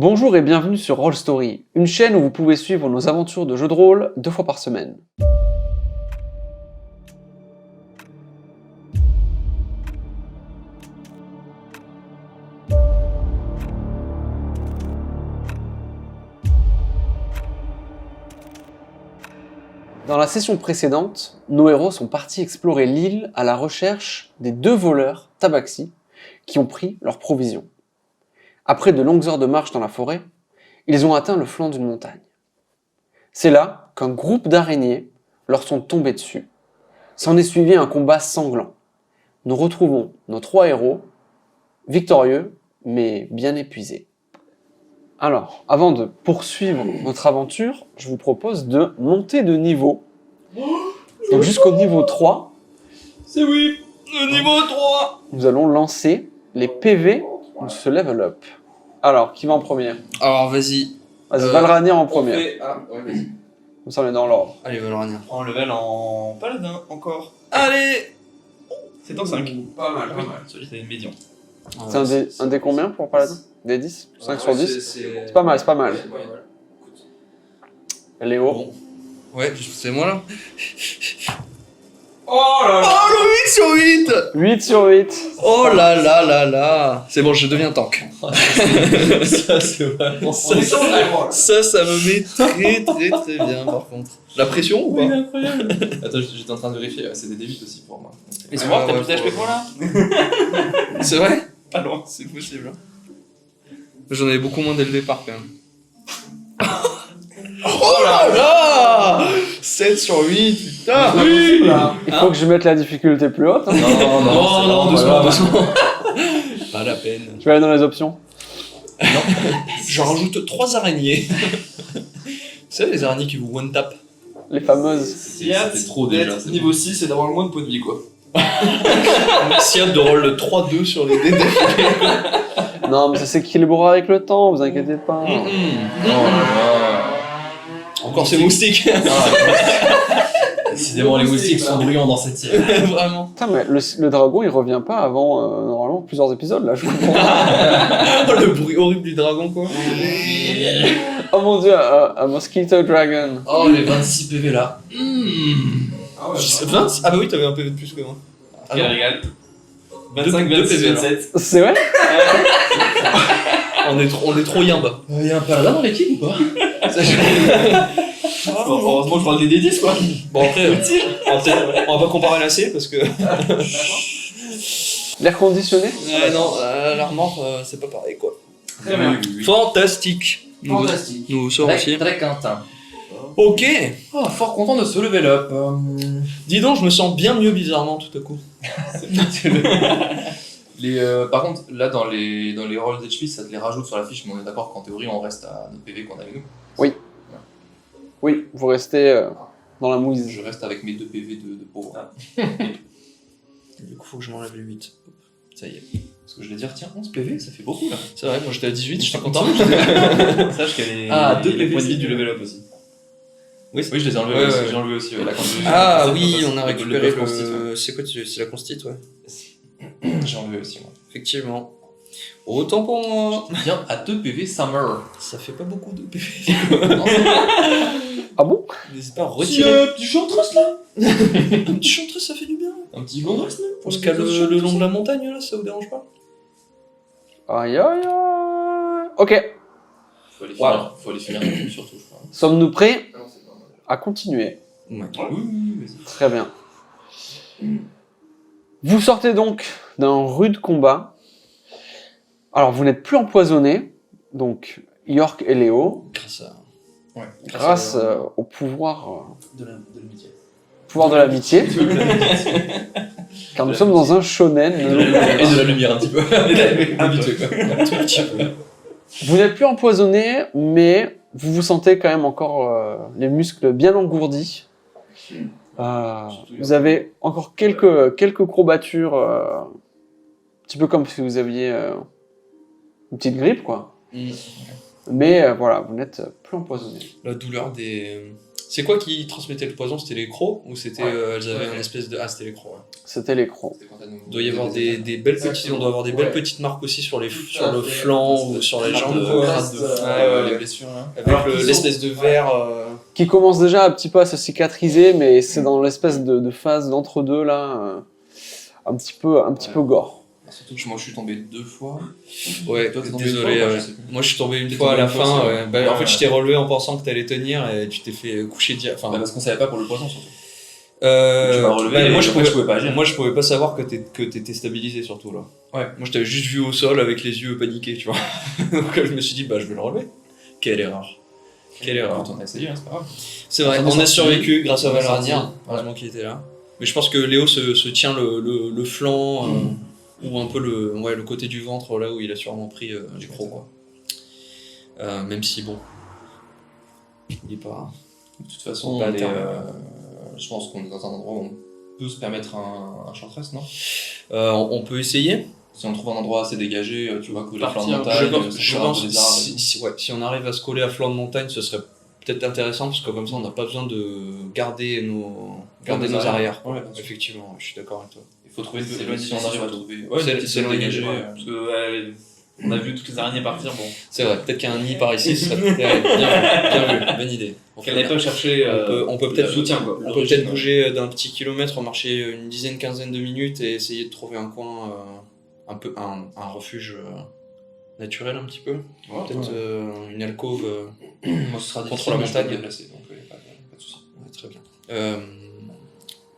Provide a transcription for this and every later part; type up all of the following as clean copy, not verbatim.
Bonjour et bienvenue sur Roll Story, une chaîne où vous pouvez suivre nos aventures de jeux de rôle 2 fois par semaine. Dans la session précédente, nos héros sont partis explorer l'île à la recherche des 2 voleurs tabaxi qui ont pris leurs provisions. Après de longues heures de marche dans la forêt, ils ont atteint le flanc d'une montagne. C'est là qu'un groupe d'araignées leur sont tombés dessus. S'en est suivi un combat sanglant. Nous retrouvons nos 3 héros, victorieux mais bien épuisés. Alors, avant de poursuivre notre aventure, je vous propose de monter de niveau. Donc jusqu'au niveau 3, C'est oui, le niveau 3. nous allons lancer les PV de ce level up. Alors, qui va en premier? Alors vas-y. Vas-y, Valranir en On premier. fait... Ah ouais, vas-y. Comme ça, on est dans l'ordre. Allez, Valranir. Prends un level en paladin encore. Allez. C'est en 5. Pas mal, Oui, celui-là c'est une médian. C'est un des combien pour Paladin? Des 10? 5 sur 10? C'est C'est pas mal, c'est pas mal. Léo. Bon. Ouais, c'est moi là. Oh là là. Oh, le 8 sur 8. 8 sur 8. Oh là là là là. C'est bon, je deviens tank. Ça c'est vraiment... Ça me met très très très bien par contre. La pression ou pas? Oui, incroyable. Attends, j'étais en train de vérifier, c'est des D8 aussi pour moi. Et c'est Ah, moi, t'as ouais, plus d'HP que moi là? C'est vrai? Pas loin. C'est possible. J'en avais beaucoup moins dès le départ quand même. Oh là là 7 sur 8, putain. Oui. Il faut que je mette la difficulté plus haute. Hein. Non, doucement, doucement. Pas la peine. Je vais aller dans les options. Je rajoute 3 araignées. Vous savez les araignées qui vous one tap? Les fameuses. C'était trop déjà. Niveau 6 et d'avoir le moins de points de vie quoi. S'il y a de roll le 3-2 sur les dés. Non, mais ça s'équilibrera avec le temps, vous inquiétez pas. Oh là là. Encore ces moustiques. Décidément, les moustiques sont bruyants dans cette île. Vraiment. Putain, mais le dragon il revient pas avant normalement plusieurs épisodes là, je comprends. Oh, le bruit horrible du dragon quoi. Oh mon dieu, un mosquito dragon. Oh les 26 PV là. Ah ouais, 20? Ah bah oui, t'avais un PV de plus que moi. Ah Quel non. régal. Deux 25, PV, 26, là. 27. C'est vrai? On est trop yimba. Y'a un paladin dans l'équipe ou pas? Heureusement, je parle des D10 quoi. Bon après, on va pas comparer la C parce que... L'air conditionné? Ouais non, l'armor c'est pas pareil quoi. Très bien. Fantastique. Fantastique. Nous sort aussi. Très quintin. Ok. Oh, fort content de ce level up. Dis donc, je me sens bien mieux bizarrement tout à coup. Par contre, là dans les rolls d'HP, ça te les rajoute sur la fiche, mais on est d'accord qu'en théorie, on reste à notre PV qu'on a avec nous. Oui, vous restez dans la mouise. Je reste avec mes 2 PV de pauvre. Du coup, faut que je m'enlève les 8. Ça y est. Parce que je vais dire, tiens, 11 PV, ça fait beaucoup là. C'est vrai, moi j'étais à 18, j'étais content. Sache qu'elle est. Ah, 2 les PV points de vie c'est du bien. level up aussi. Oui, Oui, je les ai enlevés Ouais, aussi. ouais. J'ai enlevé aussi. la constitution. Ah Ça, oui, ça, on a ça, récupéré le consti, ouais. le... C'est quoi, c'est la constite, ouais. J'ai enlevé aussi, moi. Effectivement. Autant pour moi. Bien, à 2 PV Summer. Ça fait pas beaucoup de PV. Ah bon? N'hésite pas à Petit, retirer. petit chantress là. Un petit chantress, ça fait du bien. Un petit gondress même. On se cale le long de la montagne, là, ça vous dérange pas? Aïe aïe aïe. Ok, Faut aller finir, faut aller finir surtout, je crois. sommes-nous prêts Ah non, c'est pas mal. à continuer? Ouais. Oui, vas-y. Très bien. Vous sortez donc d'un rude combat. Alors, vous n'êtes plus empoisonnés, donc York et Léo, Grâce à... Ouais. grâce au pouvoir, De l'amitié. pouvoir de l'amitié, car nous sommes dans un shonen. Et de la lumière un petit peu. Habitué quoi. Un petit peu. Vous n'êtes plus empoisonné, mais vous vous sentez quand même encore les muscles bien engourdis. Vous avez encore quelques courbatures, un petit peu comme si vous aviez une petite grippe, quoi. Mais voilà, vous n'êtes plus empoisonné. La douleur C'est quoi qui transmettait le poison? C'était les crocs ou c'était elles avaient une espèce de c'était les crocs. Ouais. C'était les crocs. Il doit y avoir des belles petites, on doit avoir des belles petites marques aussi sur le flanc ou sur les jambes. Les blessures là. Avec l'espèce de verre. Qui commence déjà un petit peu à se cicatriser, mais c'est dans l'espèce de phase d'entre-deux là, un petit peu gore. Surtout que moi je suis tombé 2 fois. Ouais, Toi, t'es tombé désolé. une fois, Ouais. je sais plus. Moi je suis tombé une T'es fois à tombé la une fois fin. aussi, Ouais. Bah, ouais. en fait, je t'ai relevé en pensant que t'allais tenir et tu t'es fait coucher Bah, parce qu'on savait pas pour le poison surtout. Tu Euh, m'as relevé et moi, après, je pouvais pas agir. moi je pouvais pas savoir que t'étais stabilisé surtout là. Ouais. Moi je t'avais juste vu au sol avec les yeux paniqués, tu vois. Donc je me suis dit bah je vais le relever. Quelle erreur. Quelle erreur. Quand on a essayé, hein, c'est pas grave. C'est vrai, On on a sorti, survécu grâce à on est Valrania, sorti. heureusement qu'il était là. Mais je pense que Léo se tient le flanc ou un peu le côté du ventre là où il a sûrement pris du croc quoi. Même si bon, il est pas. De toute façon, Pas on est, terme. je pense qu'on est dans un endroit où on peut se permettre un chanteresse, non? On peut essayer. Si on trouve un endroit assez dégagé, tu vois, coller à flanc de Partir, montagne, Je sortir un pense peu que des arbres. si on arrive à se coller à flanc de montagne, ce serait peut-être intéressant parce que comme ça on n'a pas besoin de garder nos arrières. Ouais, bien sûr. Effectivement, je suis d'accord avec toi. Il faut trouver C'est une éloigné si on d'ici, arrive à surtout. trouver. C'est- des petites c'est zones éloigné, dégagées, ouais. Parce que on a vu toutes les araignées partir, bon. C'est vrai, peut-être qu'il y a un nid par ici, ce serait bien vu, bonne idée. Qu'elle n'ait pas cherché On peut peut-être le soutien, quoi. On peut peut-être bouger d'un petit kilomètre, marcher une dizaine, quinzaine de minutes et essayer de trouver un coin, un refuge naturel un petit peu. Ouais, Peut-être une alcôve. Moi, ce sera Contre difficile, la mais je peux montagne. me déplacer, donc pas de soucis. Ouais, très bien.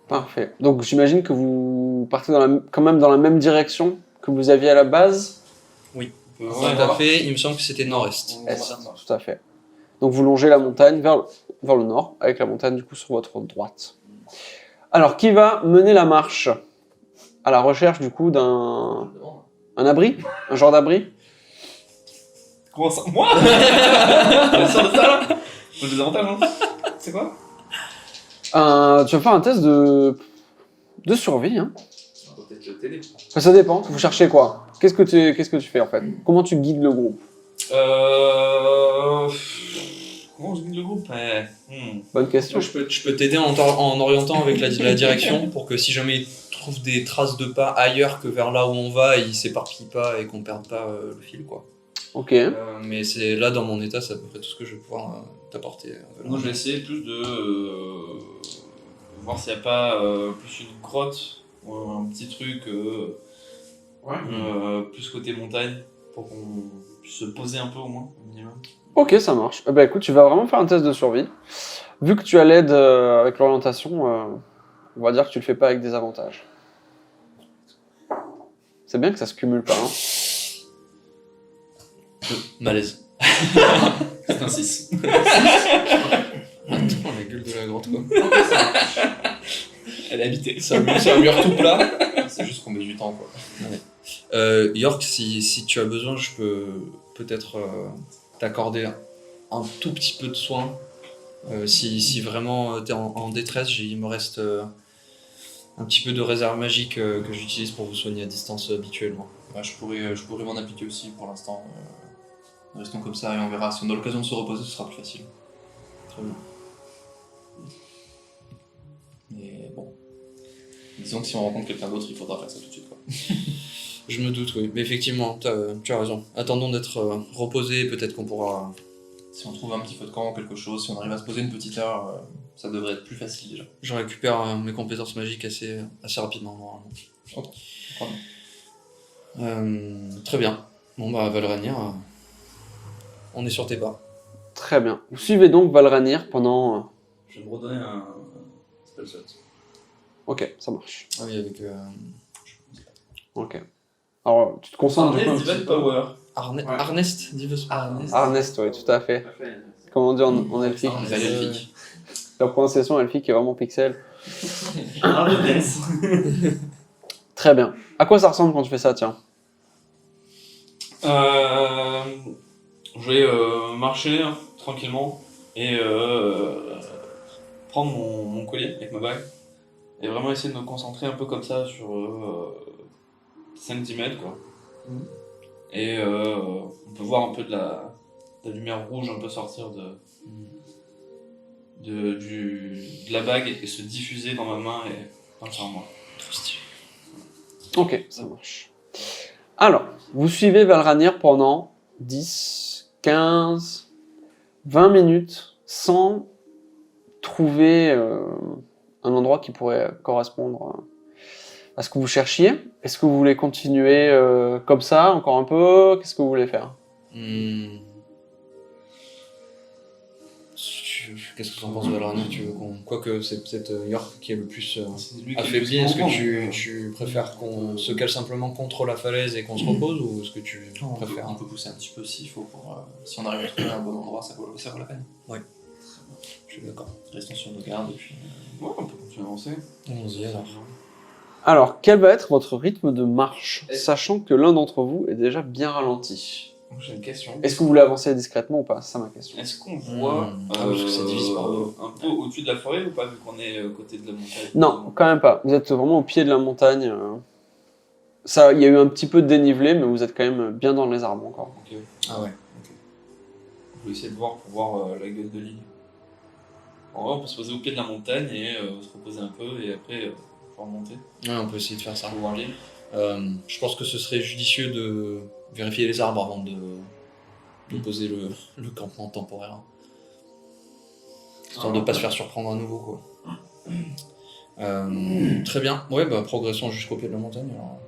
Parfait. Donc j'imagine que vous partez quand même dans la même direction que vous aviez à la base. Tout à fait, il me semble que c'était nord-est. Est, tout à fait. Donc vous longez la montagne vers le nord, avec la montagne du coup sur votre droite. Alors qui va mener la marche à la recherche du coup d'un abri, un genre d'abri? Comment ça? Moi? T'es sûr de ça là? J'ai des avantages, hein? C'est quoi? Tu vas faire un test de survie. Hein. On peut peut-être t'aider. Enfin, ça dépend. Vous cherchez quoi? Qu'est-ce que tu fais en fait? Comment tu guides le groupe? Comment je guide le groupe? Bonne question. Je peux t'aider en orientant avec la direction pour que si jamais il trouve des traces de pas ailleurs que vers là où on va, il s'éparpille pas et qu'on perde pas le fil quoi. Ok. Mais c'est là dans mon état, c'est à peu près tout ce que je vais pouvoir t'apporter. Moi je vais essayer plus de voir s'il n'y a pas plus une grotte ou un petit truc plus côté montagne pour qu'on puisse se poser un peu au moins au minimum. Ok, ça marche. Eh ben écoute, tu vas vraiment faire un test de survie. Vu que tu as l'aide avec l'orientation, on va dire que tu le fais pas avec des avantages. C'est bien que ça se cumule pas. Hein. Malaise. C'est un 6. Attends, la gueule de la grotte quoi. Elle est habitée. C'est un mur tout plat. C'est juste qu'on met du temps, quoi. York, si tu as besoin, je peux peut-être t'accorder un tout petit peu de soin. Si vraiment t'es en détresse, il me reste un petit peu de réserve magique que j'utilise pour vous soigner à distance habituellement. Ouais, je pourrais m'en appliquer aussi pour l'instant. Restons comme ça et on verra. Si on a l'occasion de se reposer, ce sera plus facile. Très bien. Mais bon. Disons que si on rencontre quelqu'un d'autre, il faudra faire ça tout de suite, quoi. Je me doute, oui. Mais effectivement, tu as raison. Attendons d'être reposés, peut-être qu'on pourra... Si on trouve un petit feu de camp ou quelque chose, si on arrive à se poser une petite heure, ça devrait être plus facile déjà. Je récupère mes compétences magiques assez rapidement, normalement. Ok, Très bien. Bon, bah, Valranir, on est sur tes pas. Très bien. Vous suivez donc Valranir pendant... Je vais me redonner un spell shot. Ok, ça marche. Ah oui, avec Ok. Alors, tu te concentres du coup... Divine Power. Arnest, dis-le. Arnest, oui, tout à fait. Comment on dit en elfique? Les alliés elfiques. La prononciation elfique est vraiment pixel. Arnest. Très bien. À quoi ça ressemble quand tu fais ça, tiens? Je vais marcher tranquillement et prendre mon collier avec ma bague et vraiment essayer de me concentrer un peu comme ça sur 5-10 mètres quoi. Et on peut voir un peu de la lumière rouge un peu sortir de la bague et se diffuser dans ma main et partir en moi. Trop stylé. Ok, ça marche. Alors, vous suivez Valranir pendant 10, 15, 20 minutes sans trouver un endroit qui pourrait correspondre à ce que vous cherchiez. Est-ce que vous voulez continuer comme ça, encore un peu? Qu'est-ce que vous voulez faire? Qu'est-ce que tu en penses de Valranir? Tu veux qu'on... Quoique c'est peut-être York qui est le plus C'est lui qui est le affaibli, plus est-ce que mouvant. tu préfères qu'on se cale simplement contre la falaise et qu'on se repose, ou est-ce que tu préfères... On peut pousser un petit peu s'il faut pour si on arrive à trouver un bon endroit, ça vaut la peine. Je suis d'accord. Restons sur nos gardes et puis Ouais, on peut continuer à avancer. Allons-y alors. Alors, quel va être votre rythme de marche, sachant que l'un d'entre vous est déjà bien ralenti? J'ai une question. Est-ce que vous voulez avancer discrètement ou pas? C'est ça ma question. Est-ce qu'on voit Ah oui, parce que ça divise par deux. un peu au-dessus de la forêt ou pas, vu qu'on est côté de la montagne? Non, quand même pas. Vous êtes vraiment au pied de la montagne. Ça, il y a eu un petit peu de dénivelé, mais vous êtes quand même bien dans les arbres encore. Ok. Ah ouais. On peut essayer de voir pour voir la gueule de l'île. En vrai, on peut se poser au pied de la montagne et se reposer un peu et après pouvoir monter Ouais, on peut essayer de faire ça. pour voir l'île. Je pense que ce serait judicieux de vérifier les arbres avant de poser le campement temporaire. Histoire de ne pas se faire surprendre à nouveau, quoi. Très bien. Ouais, bah progressons jusqu'au pied de la montagne. Alors.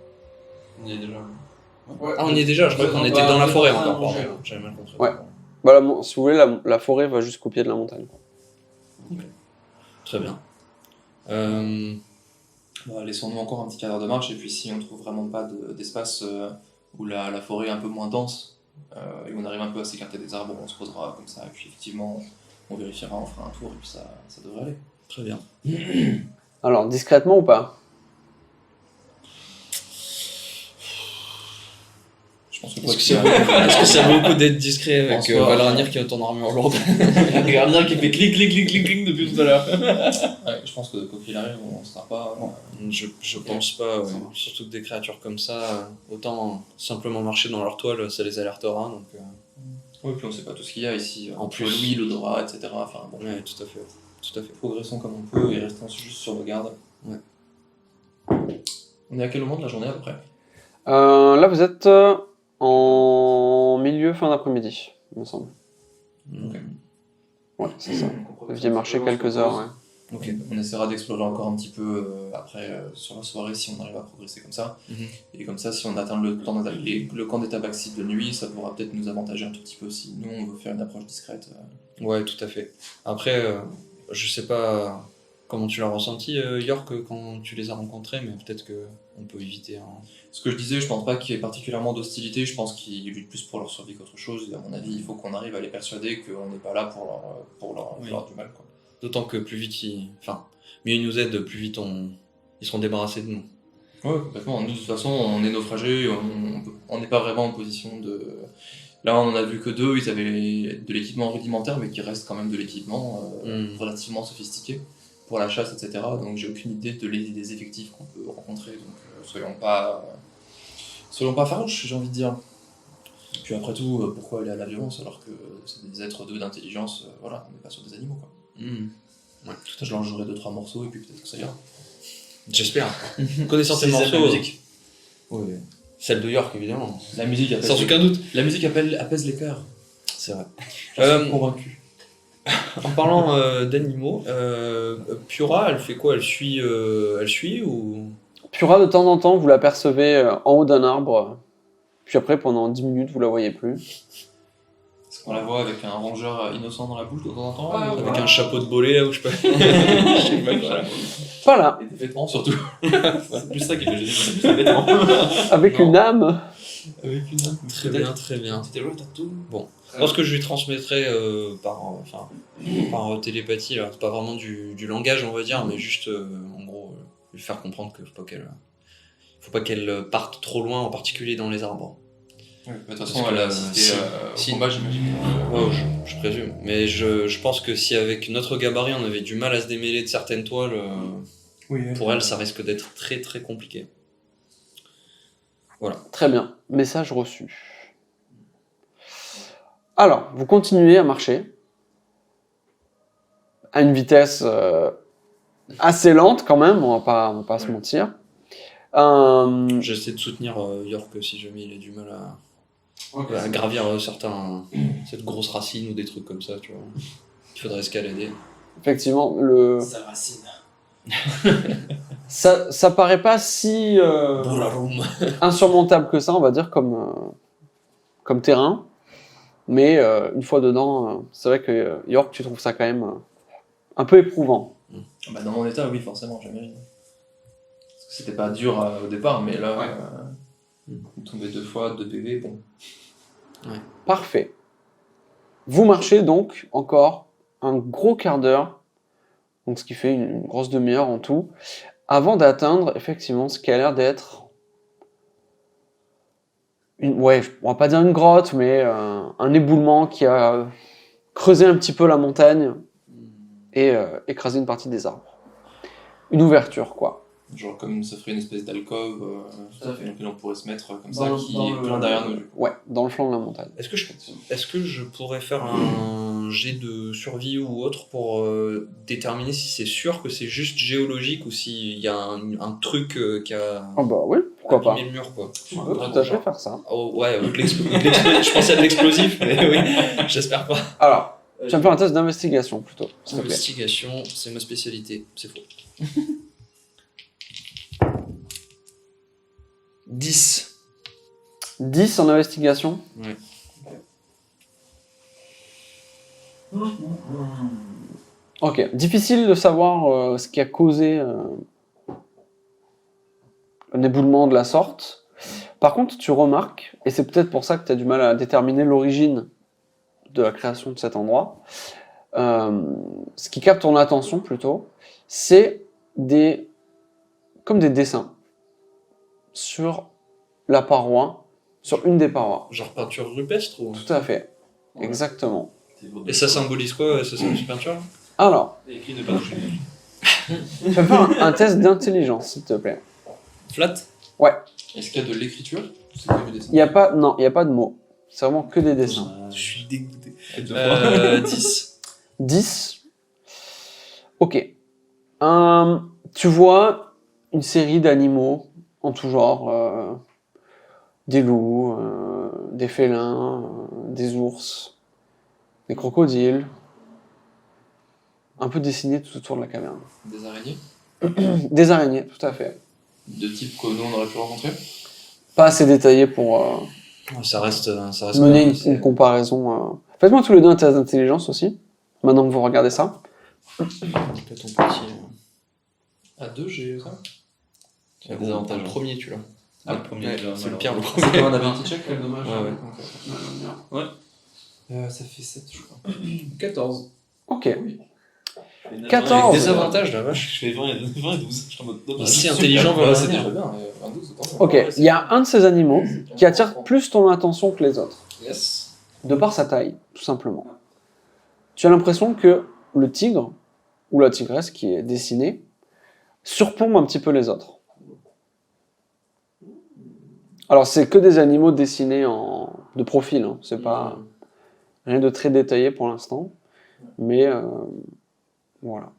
On y est déjà. Ah, on y est déjà, je crois qu'on était dans la forêt encore. Pardon. J'avais mal compris. Ouais. Bah, si vous voulez, la forêt va jusqu'au pied de la montagne. Très bien. laissons-nous encore un petit quart d'heure de marche et puis si on trouve vraiment pas d'espace où la forêt est un peu moins dense et où on arrive un peu à s'écarter des arbres, on se posera comme ça et puis effectivement on vérifiera, on fera un tour et puis ça devrait aller. Très bien. Alors, discrètement ou pas? Je pense que Est-ce que ça vaut le coup d'être discret avec pense pas. Valranir qui a ton armure lourde? Le gardien qui fait clic clic clic clic clic depuis tout à l'heure. Ouais, je pense que quoi qu'il arrive, on sera pas. Je pense pas, ouais. Surtout que des créatures comme ça, autant simplement marcher dans leur toile, ça les alertera. Donc, Oui, puis on sait pas tout ce qu'il y a ici, En entre plus. l'huile, l'odorat, etc. Enfin bon, ouais, tout à fait. Tout à fait. progressons comme on peut et restons juste sur nos gardes. Ouais. On est à quel moment de la journée à peu près? Là, vous êtes en milieu, fin d'après-midi, il me semble. Ok. Ouais, c'est ça. Vous aviez marché quelques heures, ouais. Ok. On essaiera d'explorer encore un petit peu après sur la soirée si on arrive à progresser comme ça. Mhm. Et comme ça, si on atteint le camp des tabaxis de nuit, ça pourra peut-être nous avantager un tout petit peu si nous on veut faire une approche discrète. Ouais, tout à fait. Après, je sais pas comment tu l'as ressenti, York, quand tu les as rencontrés, mais peut-être que on peut éviter un... Ce que je disais, je pense pas qu'il y ait particulièrement d'hostilité, je pense qu'ils luttent plus pour leur survie qu'autre chose. Et à mon avis, il faut qu'on arrive à les persuader qu'on n'est pas là pour leur Oui. faire du mal, quoi. D'autant que plus vite Enfin, mieux ils nous aident, plus vite ils seront débarrassés de nous. Ouais, complètement. Nous, de toute façon, on est naufragés, on n'est pas vraiment en position de... Là, on en a vu que deux, ils avaient de l'équipement rudimentaire, mais qui reste quand même de l'équipement relativement sophistiqué pour la chasse, etc. Donc, j'ai aucune idée des effectifs qu'on peut rencontrer. Donc, soyons pas farouches, j'ai envie de dire. Et puis après tout, pourquoi aller à la violence alors que c'est des êtres doués d'intelligence, voilà, on n'est pas sur des animaux, quoi. Ouais, tout à Je leur jouerai 2-3 morceaux et puis peut-être que ça ira. fait. J'espère. Connaissant tes S'ils aiment la morceaux, musique. oui. Celle de York, évidemment. La musique apaise, Sans aucun doute. la musique apaise les cœurs. C'est vrai. Je suis convaincu. En parlant d'animaux, Pura, elle fait quoi? Elle suit ou... Pura, de temps en temps, vous l'apercevez en haut d'un arbre, puis après, pendant 10 minutes, vous la voyez plus. Est-ce qu'on la voit avec un rongeur innocent dans la bouche de temps en temps Avec un chapeau de bolé là où je peux... Je sais pas quoi. Pas là, Et des vêtements surtout. C'est plus ça qui fait gêner, c'est plus les vêtements. avec Non. une âme. Avec une âme. Très bien, très bien. C'était le tatou. Je pense que je lui transmettrai par télépathie, là. C'est pas vraiment du langage, on va dire, mais juste, en gros, lui faire comprendre qu'il faut pas qu'elle parte trop loin, en particulier dans les arbres. Ouais, de toute Parce façon, que elle a là, assisté si- au combat, j'imagine. Ouais, je présume. Mais je pense que si avec notre gabarit, on avait du mal à se démêler de certaines toiles, pour elle, ça risque d'être très très compliqué. Voilà. Très bien, message reçu. Alors, vous continuez à marcher. à une vitesse assez lente quand même, on va pas se mentir. J'essaie de soutenir York si jamais il a du mal à gravir cette grosse racine ou des trucs comme ça, tu vois. Il faudrait escalader. Effectivement, Sa racine. ça paraît pas si insurmontable que ça, on va dire, comme terrain. Mais une fois dedans, c'est vrai que York, tu trouves ça quand même un peu éprouvant. Bah, dans mon état, oui, forcément, j'imagine. Parce que c'était pas dur au départ, mais là, tomber 2 fois, 2 PV, bon. Parfait. Vous marchez donc encore un gros quart d'heure, donc ce qui fait une grosse demi-heure en tout, avant d'atteindre effectivement ce qui a l'air d'être on va pas dire une grotte, mais un éboulement qui a creusé un petit peu la montagne et écrasé une partie des arbres. Une ouverture, quoi. Genre comme ça ferait une espèce d'alcôve Tout à fait. dans laquelle on pourrait se mettre comme Dans ça, qui dans est plein derrière nous. Ouais, dans le flanc de la montagne. Est-ce que je pourrais faire un jet de survie ou autre pour déterminer si c'est sûr que c'est juste géologique ou s'il y a un truc qui a Ah bah oui, pourquoi pas. abîmé le mur, quoi. Tu peux tout à fait faire ça. Oh, ouais, avec je pensais à de l'explosif, mais oui, j'espère pas. Alors, tu vas me faire un test d'investigation plutôt, s'il te plaît. Investigation, c'est ma spécialité, c'est faux. 10. 10 en investigation. Ouais. Ok, difficile de savoir ce qui a causé un éboulement de la sorte. Par contre, tu remarques, et c'est peut-être pour ça que tu as du mal à déterminer l'origine de la création de cet endroit, ce qui capte ton attention plutôt, c'est comme des dessins sur la paroi, sur une des parois. Genre peinture rupestre ou... Tout à fait, exactement. Et ça symbolise quoi, cette peinture? Alors, Il y a écrit ne pas toucher. tu vas faire un test d'intelligence, s'il te plaît. Flat? Est-ce qu'il y a de l'écriture ou c'est que du dessin? Il n'y a pas de mots. C'est vraiment que des dessins. Je suis dégoûté. 10. 10. Ok. Tu vois une série d'animaux en tout genre. Des loups, des félins, des ours, des crocodiles. Un peu dessinés tout autour de la caverne. Des araignées? Des araignées, tout à fait. De type que nous on aurait pu rencontrer? Pas assez détaillé pour Ça reste mener c'est- une comparaison. Faites-moi tous les deux un test d'intelligence aussi, maintenant que vous regardez ça. Peut-être ton petit... À 2, j'ai ça? Il y a des avantages. Le premier, tu l'as. Ah, le premier, Ouais, là, c'est le alors. pire, le C'est premier. comme un ability check, quel dommage. Ouais, ouais. Ouais. Ça fait 7, je crois. 14. Ok. Oui. 14. Avec des avantages, la vache. Je fais 20 et 12. Je suis en mode dommage. Si intelligent va Bah, c'est revenir. déjà bien, 12, autant. Ok, il y a un de ces animaux qui attire plus ton attention que les autres, Yes. de par sa taille, tout simplement. Tu as l'impression que le tigre, ou la tigresse qui est dessinée, surplombe un petit peu les autres. Alors c'est que des animaux dessinés de profil, hein. C'est pas rien de très détaillé pour l'instant, mais voilà,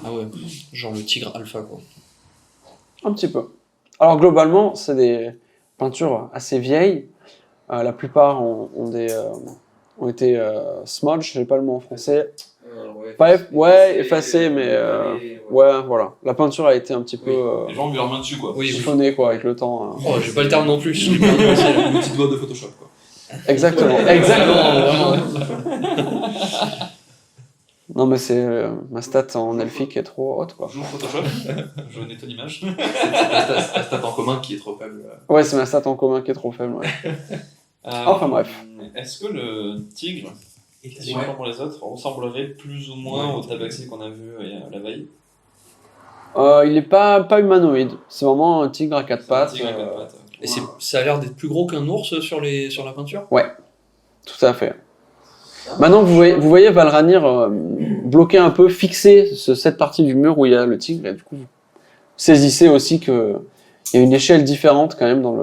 Ah ouais, genre le tigre alpha, quoi. un petit peu. Alors globalement, c'est des peintures assez vieilles. La plupart ont été smudged, j'ai pas le mot en français. Effacé, mais ouais, voilà. La peinture a été un petit peu Les gens ont mis leurs mains dessus, quoi. Oui, oui. chiffonnée quoi avec le temps. Oh, j'ai pas le terme non plus. Je l'ai perdu aussi, là. Une petite doigt de Photoshop, quoi. Exactement. Vraiment. Non mais c'est ma stat en elfique qui est trop haute quoi. J'ouvre Photoshop, je nettoie l'image. C'est la stat en commun qui est trop faible. Ouais, c'est ma stat en commun qui est trop faible. Ouais. Enfin, bref. Est-ce que le tigre, différent pour les autres, ressemblerait plus ou moins au tabaxi qu'on a vu la veille? Il est pas humanoïde. C'est vraiment un tigre à quatre pattes. Un tigre à quatre pattes. Et ça a l'air d'être plus gros qu'un ours sur la peinture? Tout à fait. Maintenant que vous voyez Valranir bloquer un peu, fixer cette partie du mur où il y a le tigre, et du coup, vous saisissez aussi qu'il y a une échelle différente quand même dans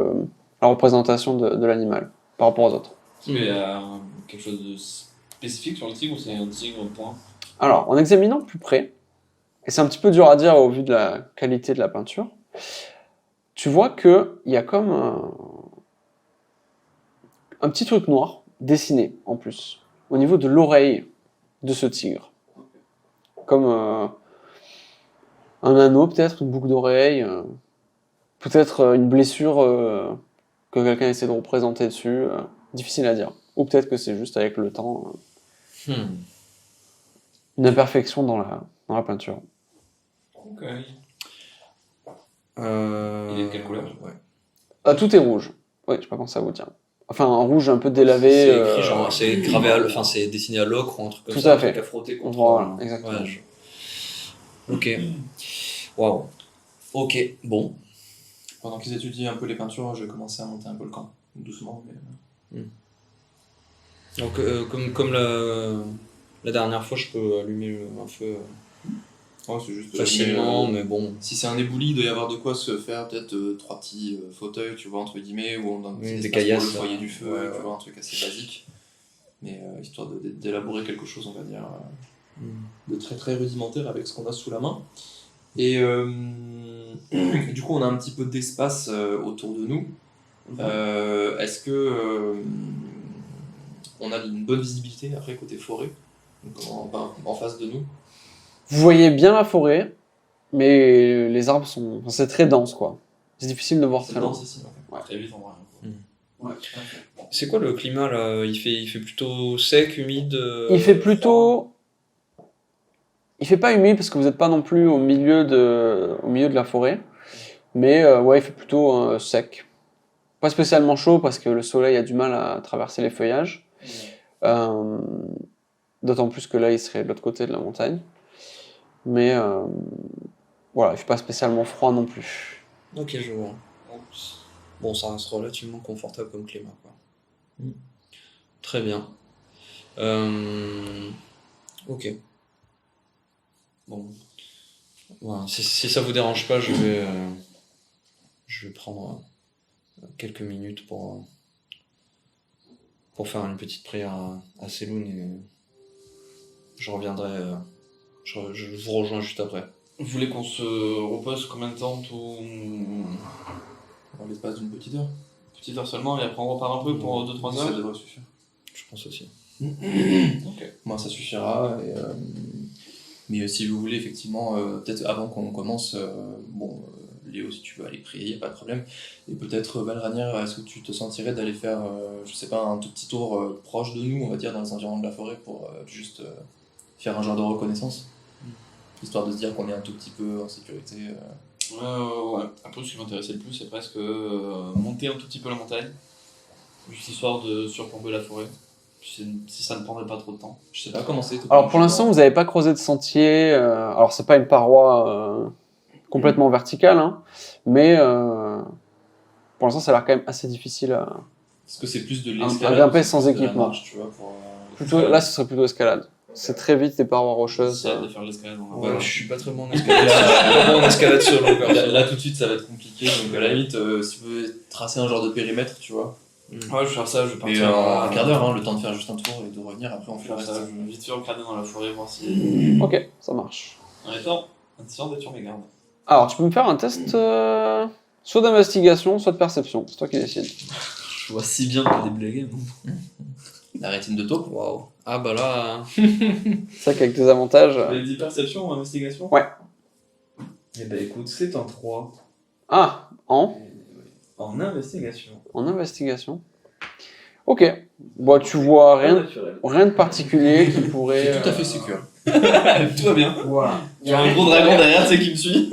la représentation de l'animal par rapport aux autres. Mais il y a quelque chose de spécifique sur le tigre ou c'est un tigre point? Alors, en examinant de plus près, et c'est un petit peu dur à dire au vu de la qualité de la peinture, tu vois qu'il y a comme un petit truc noir dessiné en plus, au niveau de l'oreille de ce tigre. Comme un anneau peut-être, une boucle d'oreille, peut-être une blessure que quelqu'un essaie de représenter dessus, difficile à dire. Ou peut-être que c'est juste avec le temps une imperfection dans la peinture. Ok. Il Il est de quelle couleur? Ouais. Ah, tout est rouge. Oui, je sais pas comment ça vous dire. Enfin, un rouge un peu délavé. C'est écrit, genre, c'est gravé enfin, c'est dessiné à l'ocre ou un truc comme Tout ça. à fait. Un truc à frotter contre. Voilà, exactement. Ouais, Ok. Waouh. Ok, bon. Pendant qu'ils étudient un peu les peintures, je vais commencer à monter un peu le camp. Doucement, mais... Donc, comme la dernière fois, je peux allumer un feu Ouais, c'est juste... facilement, mais bon. Si c'est un éboulis, il doit y avoir de quoi se faire peut-être 3 petits fauteuils, tu vois, entre guillemets, ou on donne Oui, des des espaces caillasses, pour le foyer du feu, ouais, tu vois, un truc assez basique. Mais histoire d'élaborer quelque chose, on va dire, de très très rudimentaire avec ce qu'on a sous la main. Et du coup, on a un petit peu d'espace autour de nous. Est-ce que on a une bonne visibilité après côté forêt, donc en face de nous? Vous voyez bien la forêt, mais les arbres sont... enfin, c'est très dense, quoi. C'est difficile de voir C'est très loin. dense ici. En fait. Très vite, on voit rien. Ouais, tout à fait. C'est quoi le climat là? Il fait plutôt sec, humide Il fait plutôt... Il fait pas humide parce que vous n'êtes pas non plus au milieu de la forêt. Mais ouais, il fait plutôt sec. Pas spécialement chaud parce que le soleil a du mal à traverser les feuillages. D'autant plus que là, il serait de l'autre côté de la montagne. Mais voilà, il fait pas spécialement froid non plus. Ok, je vois. Bon, ça reste relativement confortable comme climat, quoi. Très bien. Ok. Bon. Voilà. Si ça vous dérange pas, je vais prendre quelques minutes pour faire une petite prière à Seloun et je reviendrai. Je vous rejoins juste après. Vous voulez qu'on se repose combien de temps tout... Dans l'espace d'une petite heure. Petite heure seulement et après on repart un peu pour 2-3 Ça heures? devrait suffire. Je pense aussi. Ok. Moi, ça suffira. Mais si vous voulez, effectivement, peut-être avant qu'on commence, Léo, si tu veux aller prier, il n'y a pas de problème. Et peut-être, Valranière, est-ce que tu te sentirais d'aller faire, je sais pas, un tout petit tour proche de nous, on va dire, dans les environs de la forêt, pour juste faire un genre de reconnaissance, histoire de se dire qu'on est un tout petit peu en sécurité. Ouais. Après, ce qui m'intéressait le plus, c'est presque monter un tout petit peu la montagne, juste histoire de surplomber la forêt, si ça ne prendrait pas trop de temps. Je sais pas comment c'est. Alors pour l'instant, vous n'avez pas creusé de sentier. Alors c'est pas une paroi complètement verticale, hein, mais pour l'instant, ça a l'air quand même assez difficile à... Est-ce que c'est plus de à l'escalade grimper ou c'est sans plus de la équipement. marche, tu vois, pour, Plutôt, là, ce serait plutôt escalade. C'est très vite des parois rocheuses. C'est hâte de faire de l'escalade. Ouais, je suis pas très bon en escalade. Je suis pas bon en escalade sur longueur. Là, tout de suite, ça va être compliqué. Donc, à la limite, si vous pouvez tracer un genre de périmètre, tu vois. Ouais, je vais faire ça, je vais Mais partir en un quart d'heure, hein, le temps de faire juste un tour et de revenir. Après, on Je fait vais le faire reste. ça, je vais vite fait regarder dans la forêt, voir si... Ok, ça marche. En étant d'être sur mes gardes. Alors, tu peux me faire un test soit d'investigation, soit de perception. C'est toi qui décides. Je vois si bien que des blagues. La rétine de taupe. Waouh. Ah bah là. C'est vrai qu'avec tes avantages... Vous avez dit perception ou investigation? Ouais. Eh ben écoute, c'est un 3. Ah, en investigation. En investigation. Ok. Bon, tu vois rien de particulier qui pourrait... C'est tout à fait sécure. Tout va bien. Voilà. Il y a un gros dragon derrière, tu sais, qui me suit.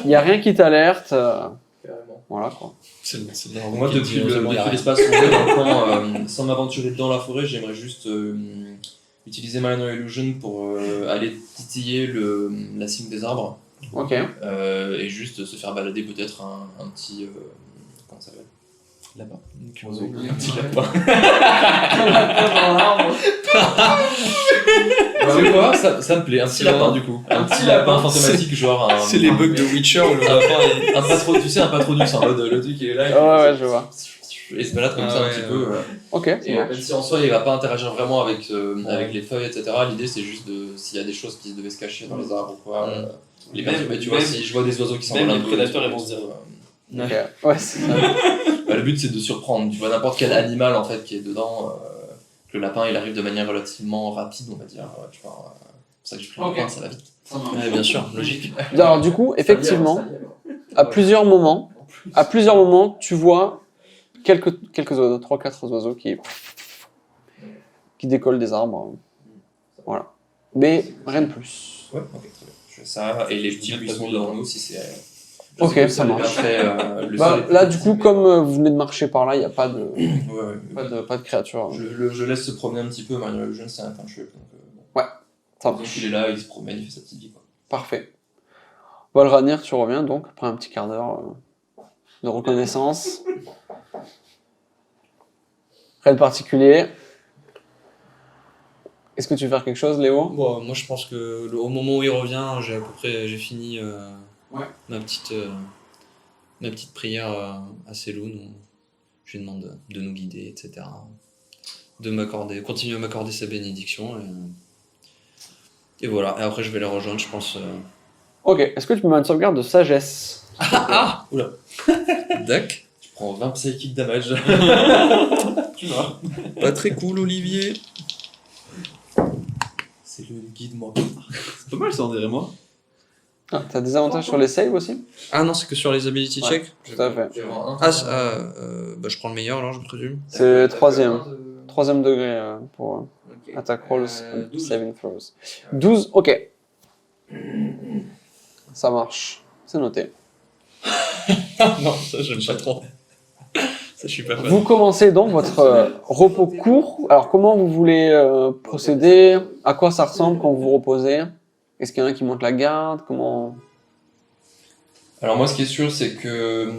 Il n'y a rien qui t'alerte. Carrément. Voilà, quoi. C'est Moi, depuis l'espace où on est dans le camp, sans m'aventurer dans la forêt, j'aimerais juste utiliser Minor Illusion pour aller titiller la cime des arbres Ok. et juste se faire balader peut-être un petit... comment ça s'appelle? Lapin. Un petit lapin. C'est quoi ça me plaît, un petit lapin du coup. Un petit lapin fantomatique, genre un... C'est les bugs de Witcher où le lapin est... Un patronus, tu sais, un patronus en mode le truc il est là. Ouais, je vois. Et se balade comme Ah ça un ouais, petit peu. Ok, Et c'est bon. même si en soi il va pas interagir vraiment avec les feuilles, etc., l'idée c'est juste s'il y a des choses qui devaient se cacher dans les arbres ou quoi, les Même- perturber. Tu vois, même- si je vois des oiseaux qui s'envolent même un les peu, prédateurs, ils vont se dire. Ok. Ouais, c'est ça. le but c'est de surprendre. Tu vois n'importe quel animal en fait qui est dedans, que le lapin il arrive de manière relativement rapide, on va dire. Tu vois, c'est pour ça que j'ai pris le Ok. lapin, ça va vite. Ouais, bien sûr, logique. Alors du coup, effectivement, à plusieurs moments, tu vois quelques oiseaux, 3-4 oiseaux qui décollent des arbres. Voilà. Mais rien de plus. Ouais, ok, très bien. Je fais ça, et les petits vais buissons pas devant nous si c'est. Ok, le ça sol est marche. bien fait, le Bah, sol est là, petit. du coup, comme vous venez de marcher par là, il n'y a pas de, Ouais. pas de créature. Je laisse se promener un petit peu, mais le jeune c'est un chouette. Donc, Ça donc marche. il est là, il se promène, il fait sa petite vie. Quoi. Parfait. Valranir, tu reviens donc après un petit quart d'heure de reconnaissance. Rien de particulier. Est-ce que tu veux faire quelque chose, Léo? Bon, moi je pense que au moment où il revient, j'ai fini ma petite prière à Selûne où je lui demande de nous guider, etc. Continuer à m'accorder sa bénédiction. Et voilà, et après je vais les rejoindre, je pense. Ok, est-ce que tu peux mettre une sauvegarde de sagesse? Oula. Dac. Je prends 20 psychic damage. Tu vois. Pas très cool, Olivier. C'est le guide moi. C'est pas mal ça, on dirait moi. Ah, t'as des avantages sur les saves aussi? Ah non, c'est que sur les ability Ouais. checks. Tout à fait. Bah, je prends le meilleur alors, je présume. C'est troisième degré pour attack rolls, 12. saving throws. 12, ok. Ça marche, c'est noté. Non, ça j'aime pas trop. Ça je suis pas fan. Vous commencez donc votre repos court. Alors comment vous voulez procéder? À quoi ça ressemble quand vous vous reposez? Est-ce qu'il y en a qui monte la garde? Comment? Alors moi ce qui est sûr c'est que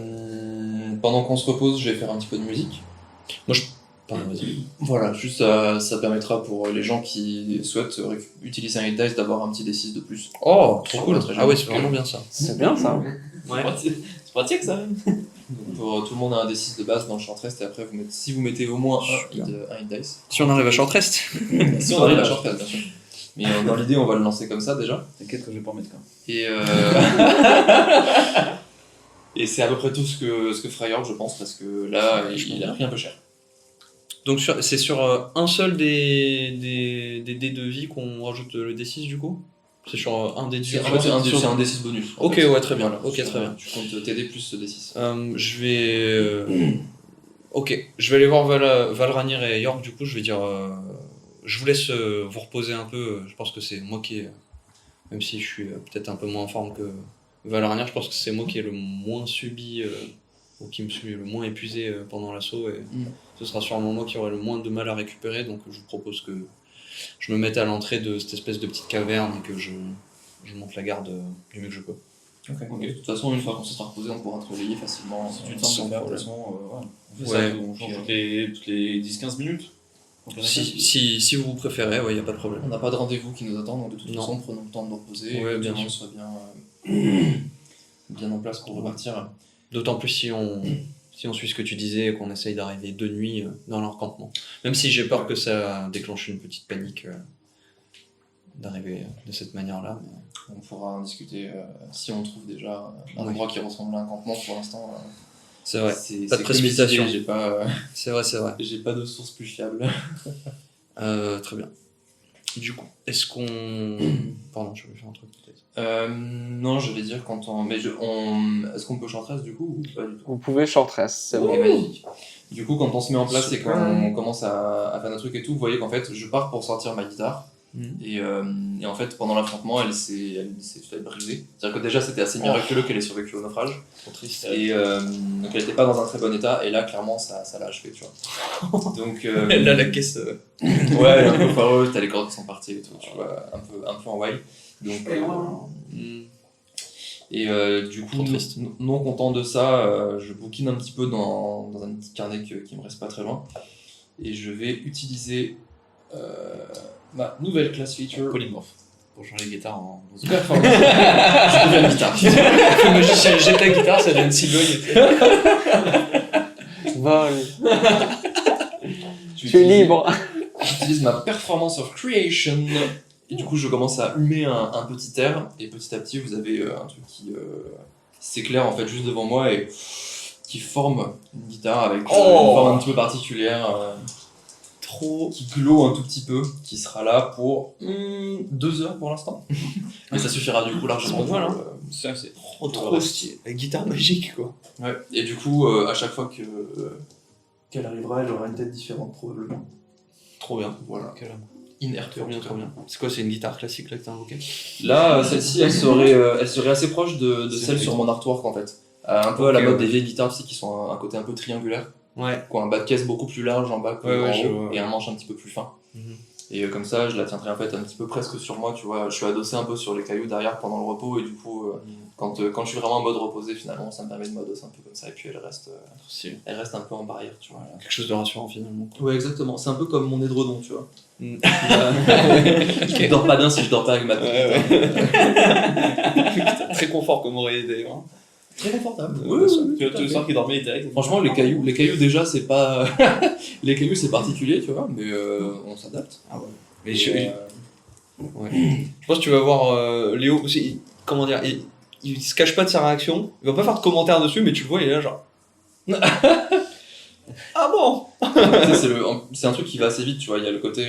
pendant qu'on se repose je vais faire un petit peu de musique. Pardon, vas-y. Voilà, juste ça permettra pour les gens qui souhaitent utiliser un hit dice d'avoir un petit D6 de plus. Oh, trop cool. Très Ah ouais, gentil. c'est vraiment bien ça. C'est bien ça. Ouais. C'est pratique ça. Donc pour tout le monde a un D6 de base dans le short rest et après si vous mettez au moins Super. un hit dice. Si on arrive à short rest. Si on arrive à short rest bien sûr. Mais dans l'idée on va le lancer comme ça déjà. T'inquiète que je vais pas en mettre quand même. Et et c'est à peu près tout ce que fera York je pense parce que là il a pris un peu cher. Donc c'est sur un seul des dés de vie qu'on rajoute le D6 du coup. C'est sur un dé de vie. En fait, c'est un D6 bonus. en Ok, fait. ouais, très bien. Voilà, Ok, très bien. Tu comptes t'aider plus ce D6. Je vais. Ok, je vais aller voir Valranir et York. Du coup, je vais dire. Je vous laisse vous reposer un peu. Je pense que c'est moi qui ai. Même si je suis peut-être un peu moins en forme que Valranir, je pense que c'est moi qui ai le moins subi. Ou qui me suis le moins épuisé pendant l'assaut. Et ce sera sûrement moi qui aurai le moins de mal à récupérer. Donc je vous propose que je me mette à l'entrée de cette espèce de petite caverne et que je monte la garde du mieux que je peux. Ok. De toute façon, une fois qu'on se sera reposé, on pourra te relayer facilement. Si tu te sens sans de faire, de problème. toute façon, on fait Ouais. ça, on change toutes les 10-15 minutes. On fait ça. Si vous préférez, ouais, y a pas de problème. On n'a pas de rendez-vous qui nous attend, donc de toute Non. façon, prenons le temps de nous reposer. Ouais, et que bien tout le monde sûr. soit bien en place pour repartir. D'autant plus si on suit ce que tu disais et qu'on essaye d'arriver de nuit dans leur campement. Même si j'ai peur que ça déclenche une petite panique d'arriver de cette manière-là. Mais... On pourra en discuter si on trouve déjà un Oui. endroit qui ressemble à un campement pour l'instant. C'est vrai, C'est pas de que précipitation. mes idées, c'est vrai. j'ai pas de source plus fiable. Très bien. Du coup, est-ce qu'on... Pardon, je vais faire un truc peut-être. Non, je vais dire quand on. Est-ce qu'on peut short rest du coup ou pas du tout? Vous pouvez short rest, c'est Ok, bon. magnifique. Du coup, quand on se met en place et Super. qu'on commence à faire notre truc et tout, vous voyez qu'en fait, je pars pour sortir ma guitare. Et en fait, pendant l'affrontement, elle s'est fait briser. C'est-à-dire que déjà, c'était assez miraculeux qu'elle ait survécu au naufrage. Trop triste. Et donc, elle était pas dans un très bon état. Et là, clairement, ça l'a achevé, tu vois. Donc, Elle a la caisse... ouais, elle est un peu foireuse, t'as les cordes qui sont parties et tout, tu vois, un peu en wild. Donc, du coup, Trop triste. non content de ça, je bouquine un petit peu dans un petit carnet qui me reste pas très loin. Et je vais utiliser ma nouvelle class feature. Polymorphe. Pour changer de guitare en. Performance. Je deviens guitare. Moi, j'ai ta guitare, ça devient une cigogne. Vol. Je Tu es libre. J'utilise ma performance of creation. Et du coup, je commence à humer un petit air. Et petit à petit, vous avez un truc qui s'éclaire en fait juste devant moi et qui forme une guitare avec une forme un petit peu particulière. Qui glow un tout petit peu, qui sera là pour 2 heures pour l'instant. Mais ça suffira du coup largement. C'est pas mal, hein. Ça, c'est Trop stylé. La guitare magique, quoi. Ouais. Et du coup, à chaque fois qu'elle arrivera, elle aura une tête différente probablement. Trop bien. Voilà. Quel homme. Inerte. Trop bien, trop bien. C'est quoi, c'est une guitare classique là que t'as invoquée? Là, celle-ci, elle serait assez proche de celle sur mon artwork en fait. Un peu à la mode des vieilles guitares aussi qui sont un côté un peu triangulaire. Ouais. Quoi, un bas de caisse beaucoup plus large en bas que en je haut vois. et un manche un petit peu plus fin. Mhm. Et comme ça, je la tiendrai en fait un petit peu presque sur moi, tu vois. Je suis adossé un peu sur les cailloux derrière pendant le repos et du coup, quand je suis vraiment en mode reposé, finalement, ça me permet de m'adosser un peu comme ça et puis elle reste un peu en barrière, tu vois. Quelque chose de rassurant finalement. Ouais, exactement. C'est un peu comme mon édredon, tu vois. Mm. Je dors pas bien si je dors pas avec ma petite. Très confort comme oreiller d'ailleurs. Hein. Très confortable. Tu sens qu'il dormait direct. Franchement, les cailloux déjà, c'est pas. Les cailloux, c'est particulier, tu vois, mais on s'adapte. Ah ouais. Mais Et, je pense que tu vas voir Léo, comment dire, il se cache pas de sa réaction, il va pas faire de commentaires dessus, mais tu le vois, il est là genre. Ah bon. Ça, c'est un truc qui va assez vite, tu vois. Il y a le côté.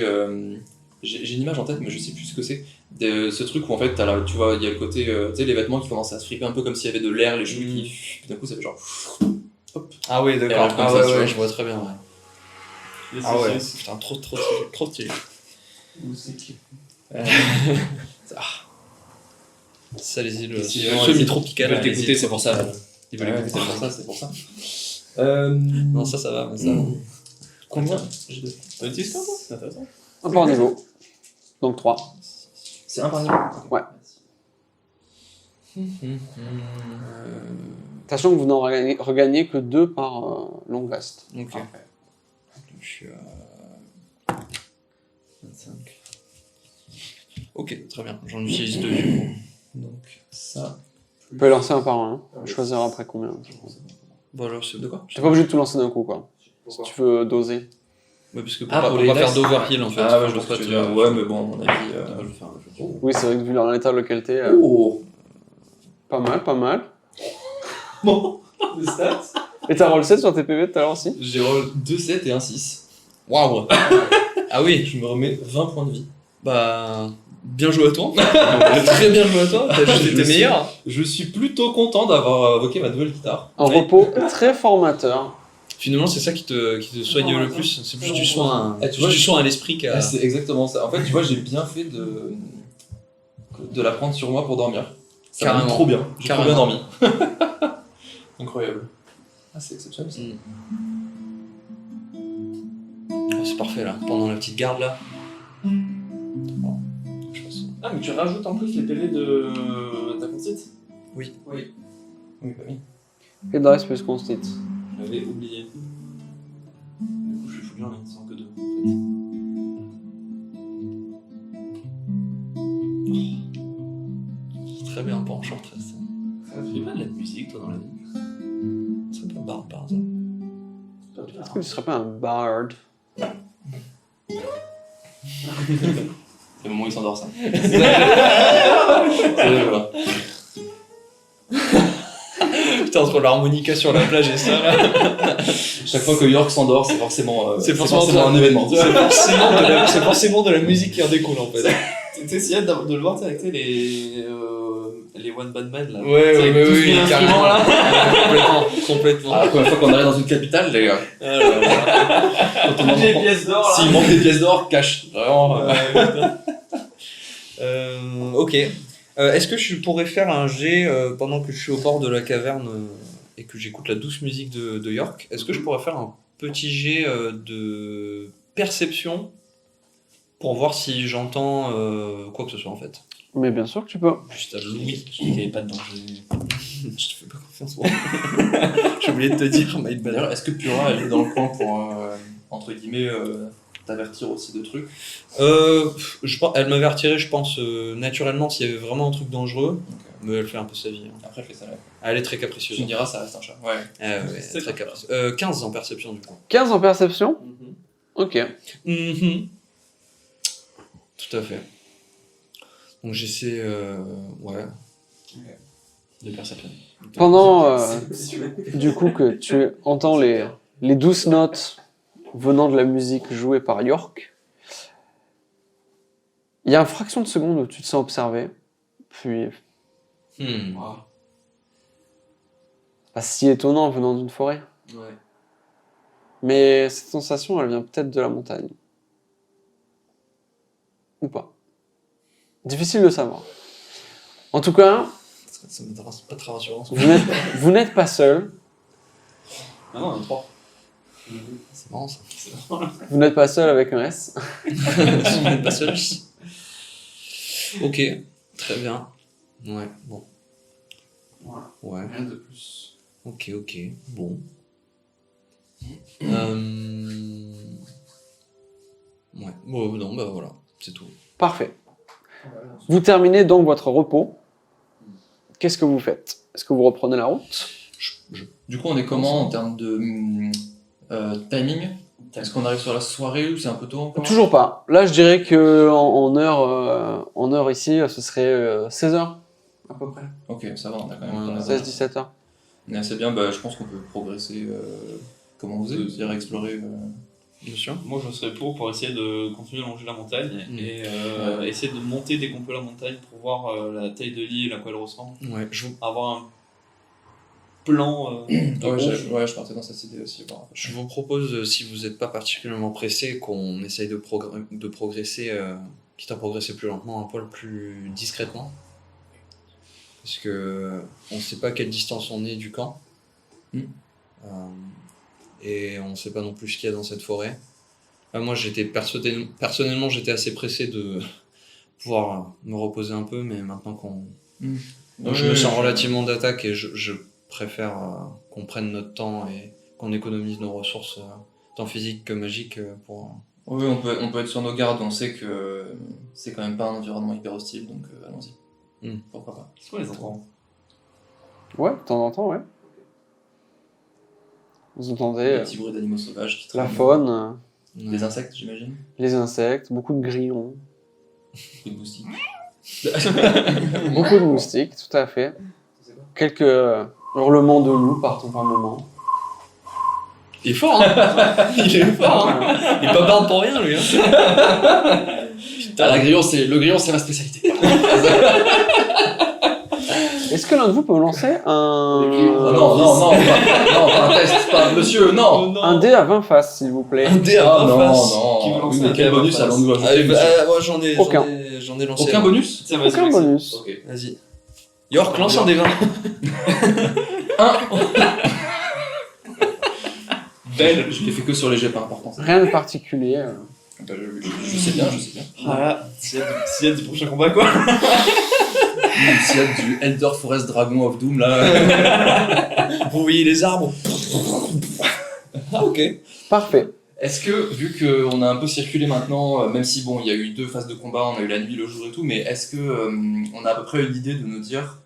J'ai une image en tête, mais je sais plus ce que c'est. Ce truc où en fait, tu vois, il y a le côté. Tu sais, les vêtements qui commencent à se friper un peu comme s'il y avait de l'air, les cheveux qui. D'un coup, ça fait genre. Ah oui, Et d'accord. alors, comme ça, tu vois. Je vois très bien, ouais. Ah ouais, putain, trop stylé. Ça, les îles semi-tropicales. Ils veulent t'écouter, c'est pour ça. Ils veulent écouter, c'est pour ça. Non, ça va, mais ça va. Combien T'as utilisé ça, toi? C'est intéressant. Un par niveau. Donc 3. C'est un par niveau. Ouais. Sachant que vous n'en regagnez que 2 par long rest. Ok. Ah. Je suis à 25. Ok, très bien. J'en utilise 2 du coup. Donc, ça. Tu peux les lancer un par un. Hein. Je après combien. Bon, alors, c'est de quoi? T'es pas obligé de tout lancer d'un coup, quoi. Si tu veux doser. Ouais, parce que Ah, pour pour pas les faire laisses. d'overkill en fait. Ah ouais, je Faut vois pas ce que tu te- veux dire. Ouais, mais bon, à mon avis. Je vais faire un jeu. Oui, c'est vrai que vu dans l'état dans lequel t'es, Oh pas mal, pas mal. Bon, les stats. Et t'as roll 7 sur tes PV tout à l'heure aussi? J'ai roll 2 7 et un 6. Waouh. Ah oui. Je me remets 20 points de vie. Bah, bien joué à toi. Très bien joué à toi. T'as juste été meilleur. Je suis plutôt content d'avoir invoqué ma nouvelle guitare. Un repos très formateur. Finalement, c'est ça qui te soigne le plus. C'est plus du soin, Ah, tu vois, du soin à l'esprit qu'à. Ah, c'est exactement ça. En fait, tu vois, j'ai bien fait de la prendre sur moi pour dormir. Ça m'a mis Carrément. trop bien. J'ai trop bien Carrément. dormi. Incroyable. Ah, c'est exceptionnel ça. Oh, c'est parfait là. Pendant la petite garde là. Bon, je pense. Ah, mais tu rajoutes en plus les PV de ta consiste? Oui. Oui. Oui, bah oui. Et de reste plus constit. J'avais oublié. Du coup, je suis foutu en n'en que 2. Très bien pour Enchantress. Ça fait pas de la musique, toi, dans la vie? C'est pas barre par hasard. Est-ce que tu serais pas un bard? C'est le moment où il s'endort, ça. Voilà. Putain, entre l'harmonica sur la plage et ça là. Chaque fois que York s'endort, c'est forcément, C'est forcément un événement. C'est forcément de la musique qui en découle en fait. T'essayais de le voir, tu sais, avec tu sais, les One Bad Men là. Ouais, Tu sais, avec tous les instruments là. Complètement. Ah, la première fois qu'on arrive dans une capitale, les gars. Quand on Les pièces d'or là. S'il manque des pièces d'or, cache. Vraiment. Ok. Est-ce que je pourrais faire un jet pendant que je suis au bord de la caverne et que j'écoute la douce musique de York? Est-ce que je pourrais faire un petit jet de perception pour voir si j'entends quoi que ce soit en fait? Mais bien sûr que tu peux. Juste à Louis. Je dis qu'il n'y avait pas de danger. Je te fais pas confiance. Moi. J'ai oublié de te dire, my bad. D'ailleurs, est-ce que Pura, elle est dans le coin pour, entre guillemets, t'avertir aussi de trucs? Elle m'avertirait, je pense, naturellement s'il y avait vraiment un truc dangereux. Mais elle fait un peu sa vie. Hein. Après, elle fait ça là. Elle est très capricieuse. Tu me diras, ça reste un chat. Ouais. Ouais, C'est très comme capricieuse. 15 en perception, du coup. 15 en perception. Ok. Mhm. Tout à fait. Donc j'essaie... ouais. De perception. Pendant du coup que tu entends les douces notes venant de la musique jouée par York, il y a une fraction de seconde où tu te sens observé, puis Hmm. pas si étonnant venant d'une forêt. Ouais. Mais cette sensation, elle vient peut-être de la montagne. Ou pas. Difficile de savoir. En tout cas, Ça m'intéresse pas très rassurant. vous n'êtes pas seul. Ah non, on est 3. C'est marrant ça. Vous n'êtes pas seul avec un S. On n'est pas seul. Ok, très bien. Ouais, bon. Voilà. Ouais, Rien de plus. ok, bon. Ouais, bon, non, bah voilà, c'est tout. Parfait. Vous terminez donc votre repos. Qu'est-ce que vous faites? Est-ce que vous reprenez la route? Du coup, on est comment en termes de timing? Est-ce qu'on arrive sur la soirée ou c'est un peu tôt encore? Toujours pas. Là, je dirais que en heure ici, ce serait 16h à peu près. Ok, ça va, on a quand même. Ouais, pas- 16-17h. Mais c'est bien, bah, je pense qu'on peut progresser. Comment vous êtes? C'est-à-dire explorer. Bien sûr. Moi, je serais pour essayer de continuer à longer la montagne et essayer de monter dès qu'on peut la montagne pour voir la taille de l'île, à quoi elle ressemble. Ouais, je vous, Avoir un plan de Ouais, ronge. je partais dans cette idée aussi. Bon. je vous propose, si vous n'êtes pas particulièrement pressé, qu'on essaye de progresser, quitte à progresser plus lentement, un poil plus discrètement. Parce que on ne sait pas quelle distance on est du camp. Et on ne sait pas non plus ce qu'il y a dans cette forêt. Moi, personnellement, j'étais assez pressé de pouvoir me reposer un peu, mais maintenant donc je me sens relativement d'attaque et je préfère qu'on prenne notre temps et qu'on économise nos ressources, tant physiques que magiques, pour... Oui, on peut être sur nos gardes, on sait que c'est quand même pas un environnement hyper hostile, donc allons-y. Pourquoi pas. C'est quoi les endroits? Ouais, de temps en temps, ouais. Vous Des entendez petits bruits d'animaux sauvages qui la traînent. faune, Des insectes, j'imagine. les insectes, beaucoup de grillons, Des moustiques. beaucoup de moustiques, tout à fait. Quelques hurlements de loups partout par moment. Il est fort, hein. Il est fort, hein. Il est pas barde pour rien, lui, hein. Ah, le grillon, c'est ma spécialité. Est-ce que l'un de vous peut me lancer un... Non, pas un test, pas monsieur, non. un dé à 20 faces, s'il vous plaît. Un dé à 20 faces. Qui veut non. lancer Oui, mais un quel dé à bonus 20 allons-nous Ah, ajouter monsieur moi Aucun. j'en ai lancé. Aucun un. bonus? Tiens, vas-y, Aucun Maxime. bonus. Ok. Vas-y. York, lance un des 20. Belle, je l'ai fait que sur les jets pas importants. Rien de particulier. Bah, je sais bien. Voilà, s'il y a du prochain combat, quoi. S'il y a du Elder Forest Dragon of Doom là. Vous voyez les arbres. Ah, ok. Parfait. Est-ce que, vu qu'on a un peu circulé maintenant, même si bon, il y a eu 2 phases de combat, on a eu la nuit, le jour et tout, mais est-ce que on a à peu près une idée de nous dire,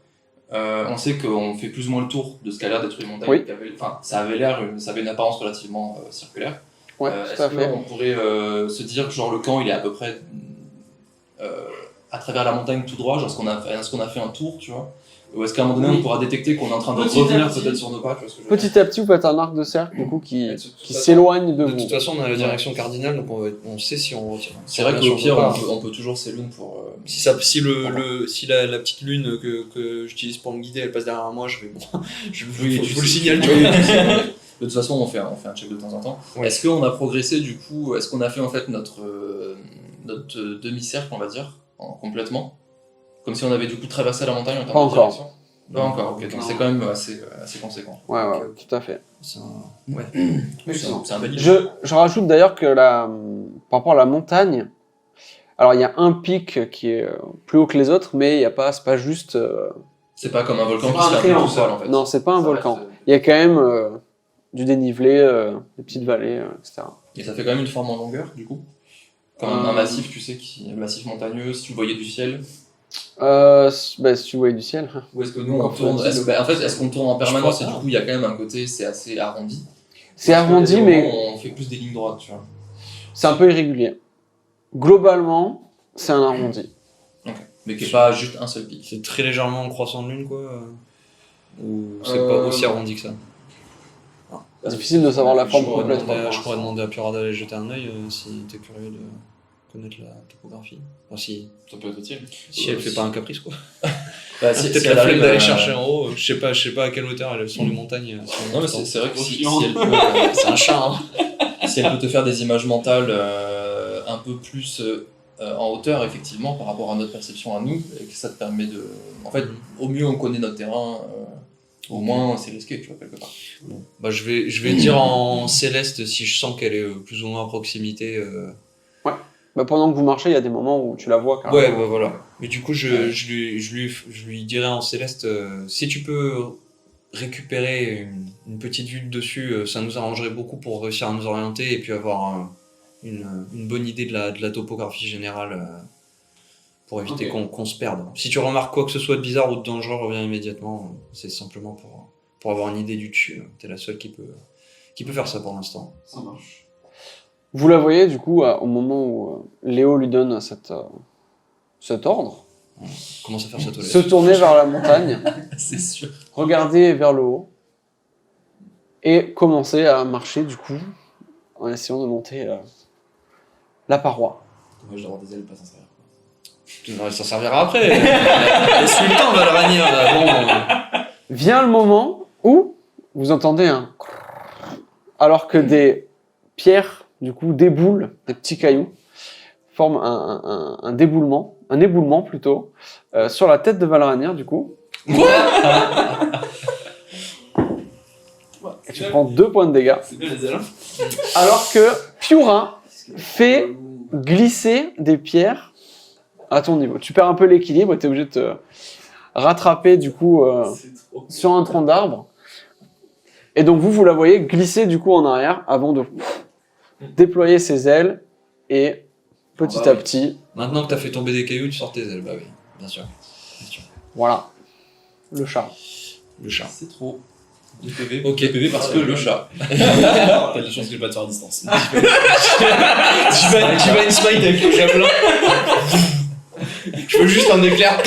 on sait qu'on fait plus ou moins le tour de ce qu'a l'air d'être une montagne, Oui. Enfin, ça avait une apparence relativement circulaire. Ouais, tout Est-ce à fait. qu'on pourrait se dire que genre le camp il est à peu près à travers la montagne tout droit, genre est-ce qu'on a fait un tour, tu vois? Ou est-ce qu'à un moment donné Oui. on pourra détecter qu'on est en train de Petit à revenir petit. peut-être sur nos pas, tu vois ce que je veux dire? Petit à petit, vous faites un arc de cercle, du coup, qui De toute façon- s'éloigne de De vous. toute façon, on a la direction cardinale, donc on sait si on retire. C'est vrai qu'au pire on peut toujours s'éloigner pour... Si la petite lune que j'utilise pour me guider, elle passe derrière moi, je vais je vous le signale. Oui, de toute façon, on fait un check de temps en temps. Ouais. Est-ce qu'on a progressé du coup? Est-ce qu'on a fait en fait notre demi-cercle, on va dire, complètement? Comme si on avait du coup traversé la montagne en termes Pas de encore. direction? Pas encore, ok, donc c'est quand même assez conséquent. Ouais, ouais, Ok. tout à fait. C'est C'est un bel idée. Je rajoute d'ailleurs que par rapport à la montagne, alors il y a un pic qui est plus haut que les autres, mais c'est pas juste. C'est pas comme un volcan C'est qui pas se un fait triangle, tout seul en fait. Non, c'est pas un Ça volcan. reste- Il y a quand même du dénivelé, des petites vallées, etc. Et ça fait quand même une forme en longueur du coup? Comme un massif, tu sais, un massif montagneux, si tu le voyais du ciel. Si tu voyais du ciel. Ou est-ce que nous on tourne est-ce qu'on tourne en permanence et du coup il y a quand même un côté c'est assez arrondi. C'est arrondi, Parce que mais on fait plus des lignes droites, tu vois. c'est un peu irrégulier. Globalement, c'est un arrondi. Mais qui est pas juste un seul pic. C'est très légèrement en croissant de lune, quoi. Ou c'est pas aussi arrondi que ça. Difficile de savoir la forme Je pourrais complète. demander- Je pourrais demander à Pierre d'aller jeter un œil si t'es curieux de connaître la topographie. Enfin, si Ça peut être utile. elle fait pas un caprice, quoi. Bah, Peut-être la flemme d'aller chercher en haut. Je sais pas à quelle hauteur elles sont les montagnes. Non mais c'est vrai que si Chiant. elle peut, C'est un chat, hein. si elle peut te faire des images mentales un peu plus en hauteur effectivement par rapport à notre perception à nous, et que ça te permet de... En fait, au mieux on connaît notre terrain, au moins c'est risqué, tu vois, quelque part. Bon. Bah, je vais dire en céleste si je sens qu'elle est plus ou moins à proximité. Bah, pendant que vous marchez, il y a des moments où tu la vois carrément. Ouais, bah, voilà. Mais du coup, je lui dirais en céleste, si tu peux récupérer une petite vue de dessus, ça nous arrangerait beaucoup pour réussir à nous orienter et puis avoir une bonne idée de la topographie générale pour éviter qu'on se perde. Si tu remarques quoi que ce soit de bizarre ou de dangereux, reviens immédiatement. C'est simplement pour avoir une idée du dessus. T'es la seule qui peut faire ça pour l'instant. Ça marche. Vous la voyez du coup au moment où Léo lui donne cet ordre, Commence à faire sa toilette. se tourner vers la montagne, C'est sûr. regarder vers le haut et commencer à marcher du coup en essayant de monter la paroi. Dommage d'avoir des ailes pas sincères. Ça servira après. Laisse-lui le temps, Valrania. Bon, Vient le moment où vous entendez un alors que des pierres du coup déboulent, des petits cailloux forment un éboulement plutôt sur la tête de Valrania du coup. Et tu prends 2 points de dégâts. C'est bien les ailes. Alors que Piura fait glisser des pierres à ton niveau. Tu perds un peu l'équilibre et tu es obligé de te rattraper du coup C'est trop. sur un tronc d'arbre. Et donc vous la voyez glisser du coup en arrière avant de déployer ses ailes et petit à petit, maintenant que t'as fait tomber des cailloux, tu sors tes ailes. Bah oui, bien sûr. voilà, le chat. Le chat. C'est trop. 2 PV. Ok. 2 PV parce que le chat. T'as de la chance que je vais pas te faire à distance. Tu vas une smite avec le javelin. Je veux juste un éclair.